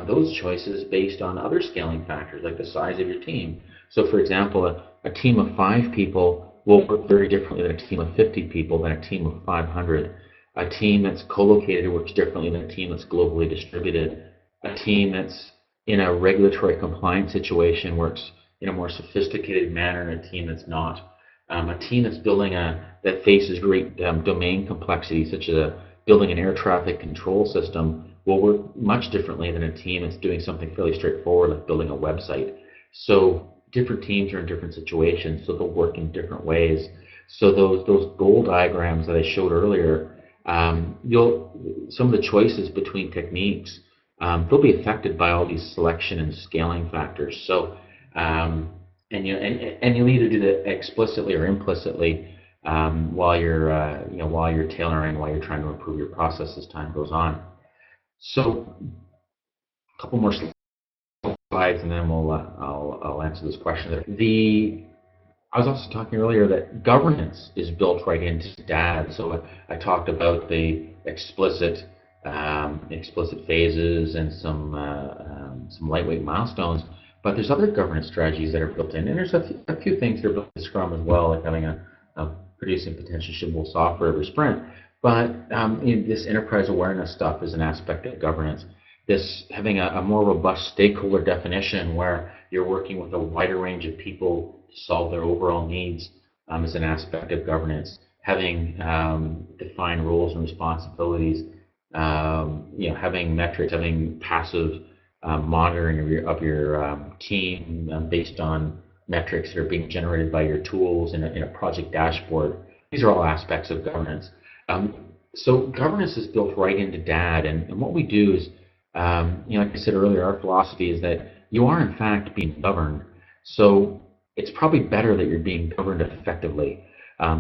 those choices based on other scaling factors like the size of your team. So, for example, a team of 5 people will work very differently than a team of 50 people than a team of 500. A team that's co-located works differently than a team that's globally distributed. A team that's in a regulatory compliance situation works in a more sophisticated manner than a team that's not. A team that's that faces great domain complexity, such as building an air traffic control system, will work much differently than a team that's doing something fairly straightforward like building a website. So different teams are in different situations, so they'll work in different ways. So those goal diagrams that I showed earlier, some of the choices between techniques, they'll be affected by all these selection and scaling factors. So and you'll either do that explicitly or implicitly while you're tailoring, while you're trying to improve your process as time goes on. So a couple more slides, and then I'll answer this question. I was also talking earlier that governance is built right into DAD. So I talked about the explicit phases and some lightweight milestones. But there's other governance strategies that are built in, and there's a few things that are built in Scrum as well, like having producing potentially shippable software every sprint. But this enterprise awareness stuff is an aspect of governance. This having a more robust stakeholder definition where you're working with a wider range of people to solve their overall needs is an aspect of governance. Having defined roles and responsibilities, having metrics, having passive monitoring of your team based on metrics that are being generated by your tools in a project dashboard. These are all aspects of governance. So governance is built right into DAD, and what we do is, like I said earlier, our philosophy is that you are in fact being governed. So it's probably better that you're being governed effectively.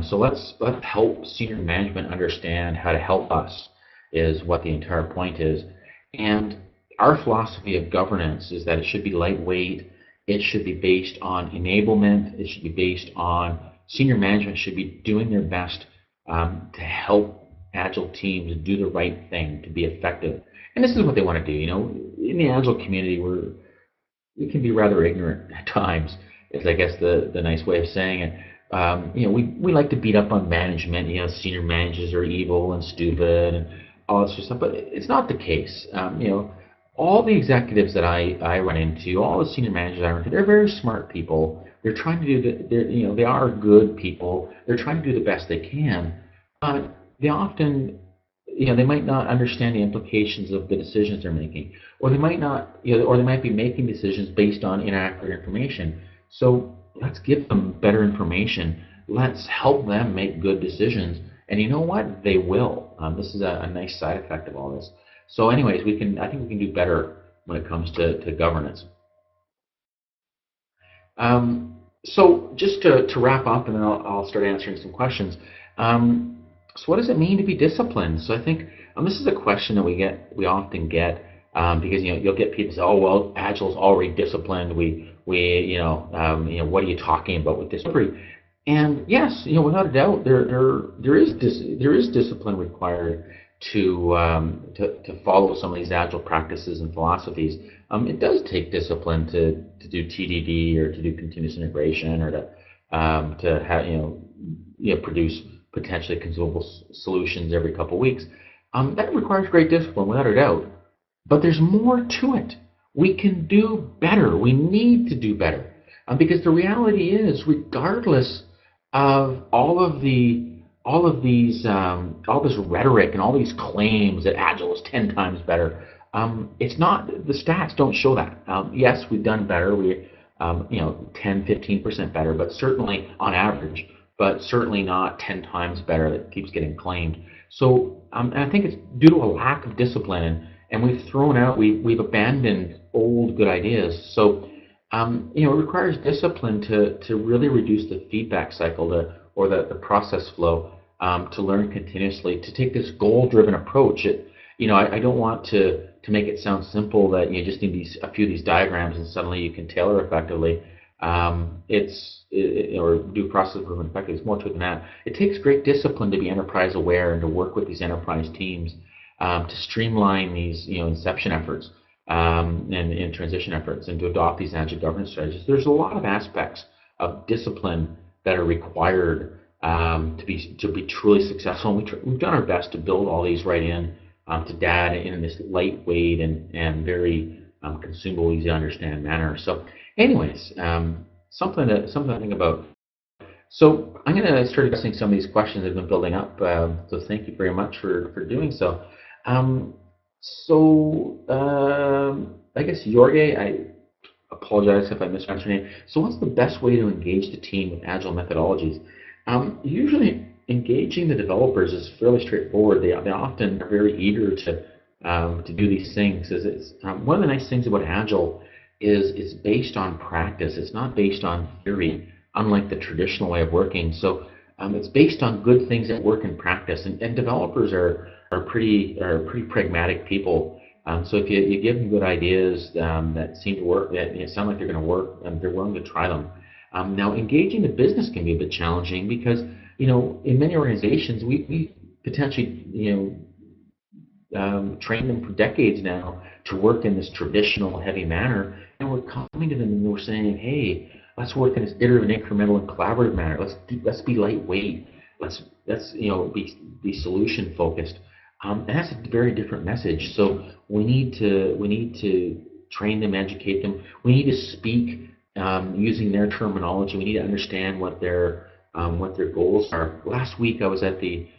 So let's help senior management understand how to help us, is what the entire point is. And our philosophy of governance is that it should be lightweight, it should be based on enablement, it should be based on senior management should be doing their best to help Agile teams do the right thing to be effective. And this is what they want to do. In the Agile community, we can be rather ignorant at times, is I guess the nice way of saying it. We like to beat up on management. Senior managers are evil and stupid and all that sort of stuff, but it's not the case. All the executives that I run into, all the senior managers I run into, they're very smart people. They're trying to do they are good people. They're trying to do the best they can, but they often, they might not understand the implications of the decisions they're making, or they might not, or they might be making decisions based on inaccurate information. So let's give them better information. Let's help them make good decisions, and you know what? They will. This is a nice side effect of all this. So anyways, I think we can do better when it comes to governance. So just to wrap up, and then I'll start answering some questions. So what does it mean to be disciplined? So I think this is a question that we often get because you'll get people say, oh well, Agile's already disciplined. What are you talking about with discipline? And yes, without a doubt, there is discipline required to follow some of these Agile practices and philosophies. It does take discipline to do TDD or to do continuous integration or to have produce potentially consumable solutions every couple of weeks. That requires great discipline, without a doubt. But there's more to it. We can do better. We need to do better, because the reality is, regardless of all this rhetoric and all these claims that Agile is 10 times better, it's not. The stats don't show that. Yes, we've done better. We 10-15% better, but certainly on average, but certainly not 10 times better. That keeps getting claimed. So and I think it's due to a lack of discipline, and we've abandoned old good ideas. So, it requires discipline to really reduce the feedback cycle, or the process flow, to learn continuously, to take this goal-driven approach. I don't want to make it sound simple that you just need a few of these diagrams and suddenly you can tailor effectively. Or do process improvement effectively. It's more to it than that. It takes great discipline to be enterprise aware and to work with these enterprise teams, to streamline these inception efforts, and transition efforts, and to adopt these agile governance strategies. There's a lot of aspects of discipline that are required, to be truly successful. And we've done our best to build all these right in, to data in this lightweight and very consumable, easy to understand manner. So, anyways, something to think about. So I'm going to start addressing some of these questions that have been building up. So thank you very much for doing so. I guess Jorge, I apologize if I mispronounced your name. So what's the best way to engage the team with agile methodologies? Usually engaging the developers is fairly straightforward. They often are very eager to do these things. One of the nice things about agile is it's based on practice. It's not based on theory, unlike the traditional way of working. So it's based on good things that work in practice. And developers are pretty pragmatic people. So if you give them good ideas that seem to work, that sound like they're going to work, they're willing to try them. Now, engaging the business can be a bit challenging because in many organizations we potentially trained them for decades now to work in this traditional heavy manner, and we're coming to them and we're saying, hey, let's work in this iterative and incremental and collaborative manner. Let's be lightweight. Let's be solution focused. And that's a very different message. So we need to train them, educate them. We need to speak using their terminology. We need to understand what their goals are. Last week I was at the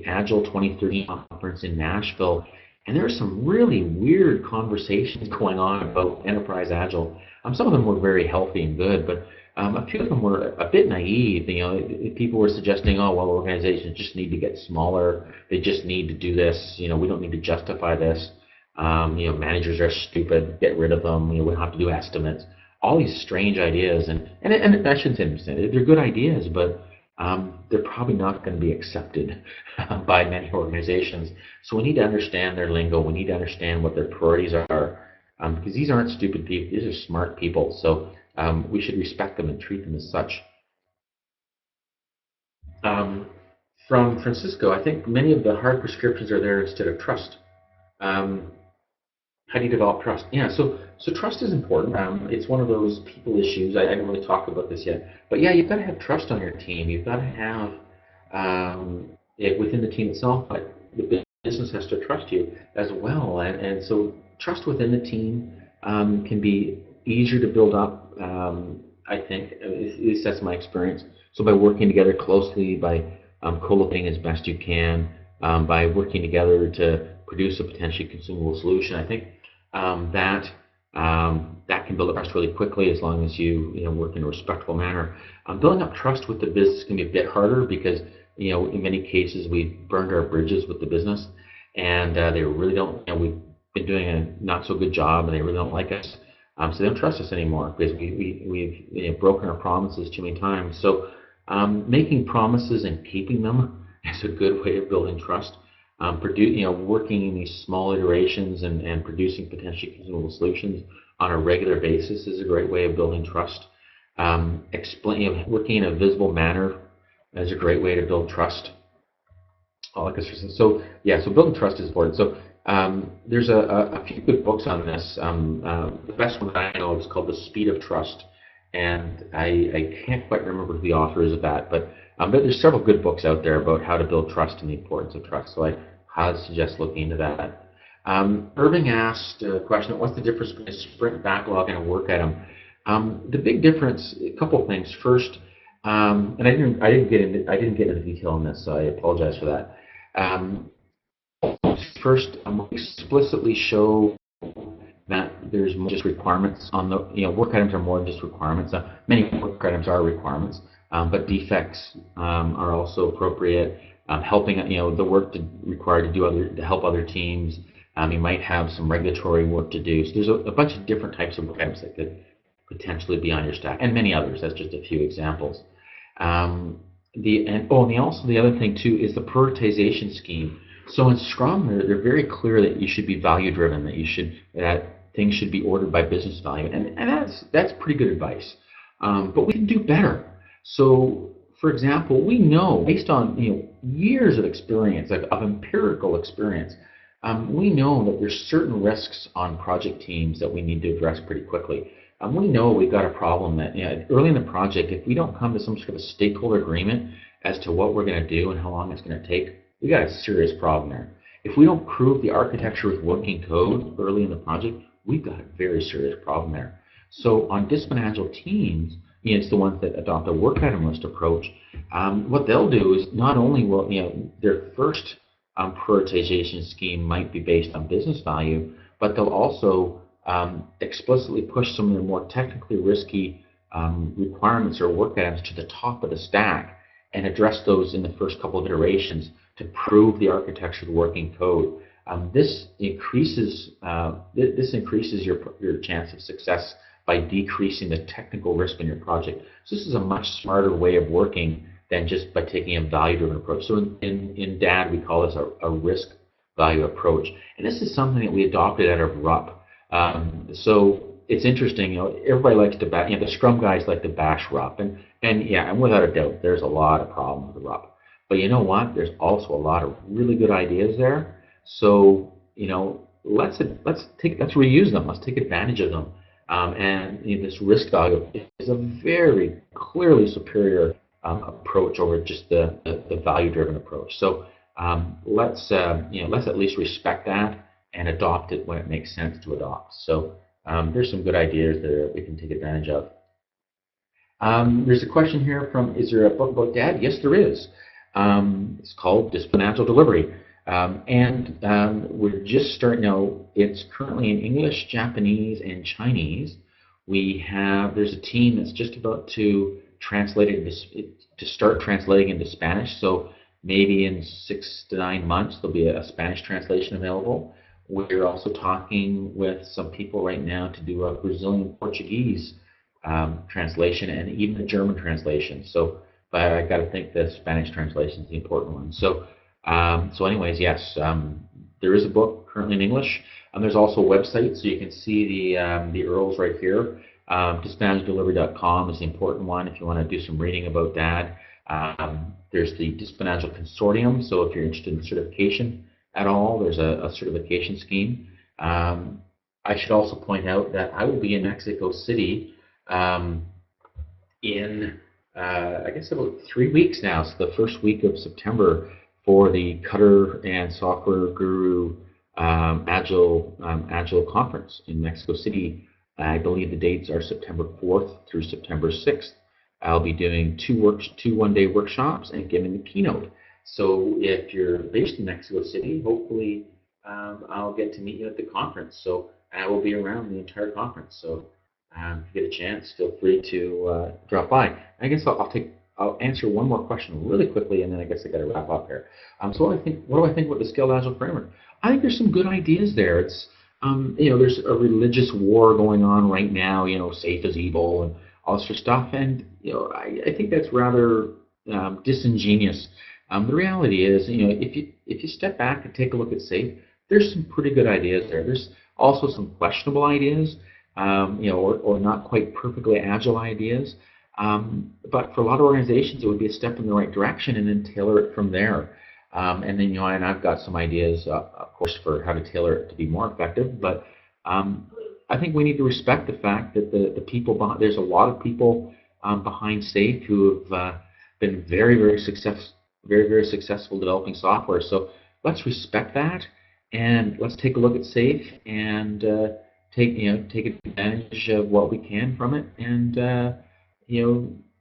Agile 2013 conference in Nashville, and there were some really weird conversations going on about enterprise agile. Some of them were very healthy and good, but a few of them were a bit naive. People were suggesting, oh, well, organizations just need to get smaller. They just need to do this. We don't need to justify this. Managers are stupid. Get rid of them. We don't have to do estimates. All these strange ideas, and I shouldn't say they're good ideas, but they're probably not going to be accepted by many organizations. So we need to understand their lingo. We need to understand what their priorities are, because these aren't stupid people. These are smart people. So we should respect them and treat them as such. From Francisco, I think many of the hard prescriptions are there instead of trust. How do you develop trust? Yeah, so trust is important. It's one of those people issues. I didn't really talk about this yet, but yeah, you've got to have trust on your team. You've got to have it within the team itself, but the business has to trust you as well. And so trust within the team can be easier to build up. I think, at least that's my experience. So by working together closely, by co-locating as best you can, by working together to produce a potentially consumable solution, I think that can build up trust really quickly as long as you work in a respectful manner. Building up trust with the business can be a bit harder because in many cases we've burned our bridges with the business, and they really don't. We've been doing a not so good job, and they really don't like us. So they don't trust us anymore because we've broken our promises too many times. So making promises and keeping them is a good way of building trust. Working in these small iterations and producing potentially consumable solutions on a regular basis is a great way of building trust. Working in a visible manner is a great way to build trust. So building trust is important. So there's a few good books on this. The best one that I know is called The Speed of Trust, and I can't quite remember who the author is of that, but there's several good books out there about how to build trust and the importance of trust. So I highly suggest looking into that. Irving asked a question: what's the difference between a sprint backlog and a work item? The big difference, a couple of things. First, and I didn't get into detail on this, so I apologize for that. First, explicitly show that there's more just requirements on the work items are more than just requirements. Many work items are requirements, but defects are also appropriate. helping, the work required to help other teams. You might have some regulatory work to do. So there's a bunch of different types of items that could potentially be on your stack, and many others. That's just a few examples. Also the other thing too is the prioritization scheme. So in Scrum, they're very clear that you should be value driven, that things should be ordered by business value, and that's pretty good advice. But we can do better. So, for example, we know based on years of experience, of empirical experience, we know that there's certain risks on project teams that we need to address pretty quickly. We know we've got a problem that early in the project, if we don't come to some sort of a stakeholder agreement as to what we're going to do and how long it's going to take, we got a serious problem there. If we don't prove the architecture with working code early in the project, we've got a very serious problem there. So on Discipline Agile teams, it's the ones that adopt a work item list approach. What they'll do is not only will their first prioritization scheme might be based on business value, but they'll also explicitly push some of the more technically risky requirements or work items to the top of the stack and address those in the first couple of iterations to prove the architecture of the working code. This increases your chance of success by decreasing the technical risk in your project. So this is a much smarter way of working than just by taking a value-driven approach. So in DAD, we call this a risk value approach. And this is something that we adopted out of RUP. So it's interesting, everybody likes to bash, the Scrum guys like to bash RUP. And without a doubt, there's a lot of problems with RUP. But you know what? There's also a lot of really good ideas there. So, let's reuse them. Let's take advantage of them. This risk value is a very clearly superior approach over just the value-driven approach. So let's at least respect that and adopt it when it makes sense to adopt. So there's some good ideas there that we can take advantage of. There's a question here from, is there a book about DAD? Yes, there is. It's called Discipline Agile Delivery. We're just starting now. It's currently in English, Japanese, and Chinese. There's a team that's just about to start translating into Spanish. So maybe in 6 to 9 months there'll be a Spanish translation available. We're also talking with some people right now to do a Brazilian Portuguese translation and even a German translation. So, but I got to think the Spanish translation is the important one. So anyways, yes, there is a book currently in English, and there's also a website, so you can see the URLs right here. DisciplineAgileDelivery.com is the important one if you want to do some reading about that. There's the Discipline Agile Consortium, so if you're interested in certification at all, there's a certification scheme. I should also point out that I will be in Mexico City in I guess about 3 weeks now, so the first week of September, for the Cutter and Software Guru Agile conference in Mexico City. I believe the dates are September 4th through September 6th. I'll be doing two one-day workshops and giving the keynote. So if you're based in Mexico City, hopefully I'll get to meet you at the conference. So I will be around the entire conference. So if you get a chance, feel free to drop by. I guess I'll answer one more question really quickly, and then I guess I got to wrap up here. So what do I think about the Scaled Agile framework? I think there's some good ideas there. It's there's a religious war going on right now. Safe is evil and all this sort of stuff, and I think that's rather disingenuous. The reality is, if you step back and take a look at SAFe, there's some pretty good ideas there. There's also some questionable ideas, or not quite perfectly agile ideas. But for a lot of organizations, it would be a step in the right direction, and then tailor it from there. And then, and I've got some ideas, of course, for how to tailor it to be more effective. But I think we need to respect the fact that there's a lot of people behind SAFe who have been very, very successful developing software. So let's respect that, and let's take a look at SAFe and take advantage of what we can from it, and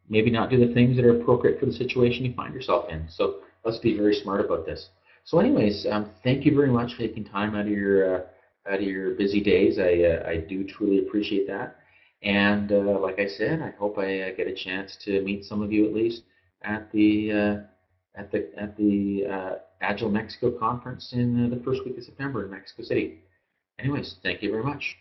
maybe not do the things that are appropriate for the situation you find yourself in. So let's be very smart about this. So anyways, thank you very much for taking time out of your busy days. I do truly appreciate that. And like I said, I hope I get a chance to meet some of you at least at the at the Agile Mexico conference in the first week of September in Mexico City. Anyways, thank you very much.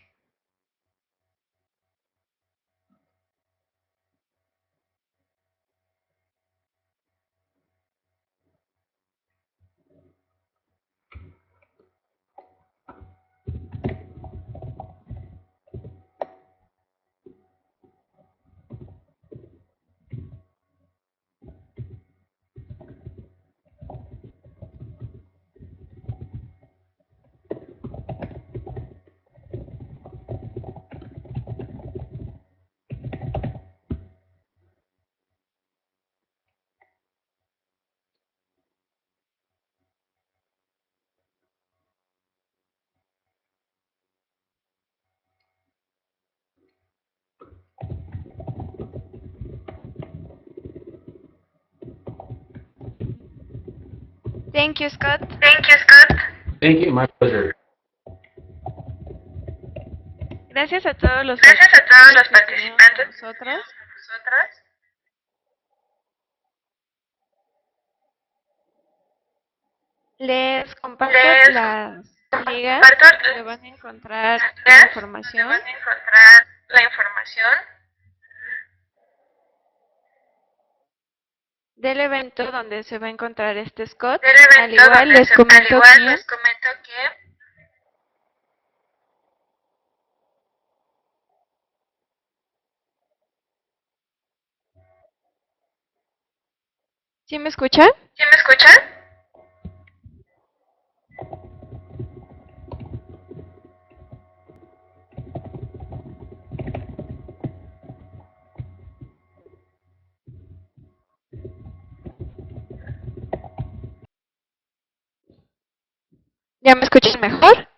Thank you, Scott. Thank you, Scott. Thank you, my pleasure. Gracias a todos los Gracias a todos participantes los que estuvieron con participantes que nosotros. estuvieron con nosotros. Les comparto Les las ligas comparto donde van a encontrar la las donde información van a encontrar la información del evento donde se va a encontrar este Scott. del Al evento igual donde les al comento igual que les comento que ¿sí me escuchan? ¿sí me escuchan? ¿Ya me escuchan mejor?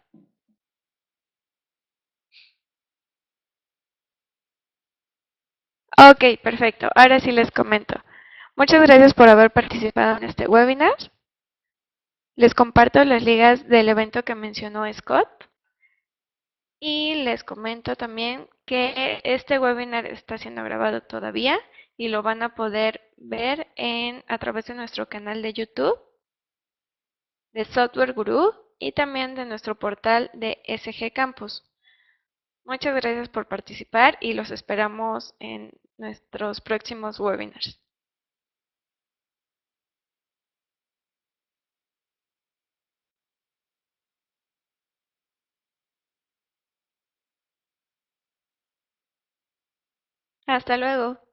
Ok, perfecto. Ahora sí les comento. Muchas gracias por haber participado en este webinar. Les comparto las ligas del evento que mencionó Scott. Y les comento también que este webinar está siendo grabado todavía y lo van a poder ver a través de nuestro canal de YouTube, de Software Guru y también de nuestro portal de SG Campus. Muchas gracias por participar y los esperamos en nuestros próximos webinars. Hasta luego.